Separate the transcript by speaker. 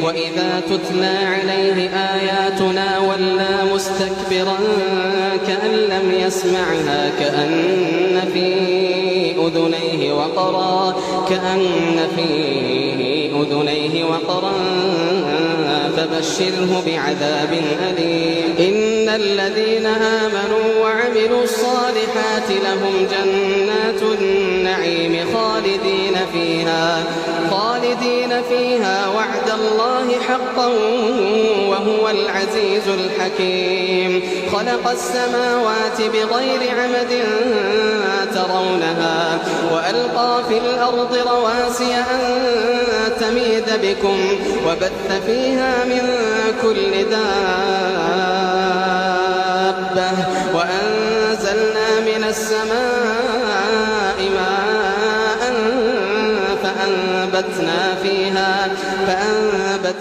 Speaker 1: وإذا تتلى عليه آياتنا ولى مستكبرا كأن لم يسمعها كأن في أذنيه وقرا فبشره بعذاب أليم. إن الذين آمنوا وعملوا الصالحات لهم جنات النعيم خالدين فيها وعد الله حقا وهو العزيز الحكيم. خلق السماوات بغير عمد ترونها وألقى في الأرض رواسي أن تميد بكم وبث فيها من كل دابة وأنزلنا من السماء ماء فأنبتنا فيها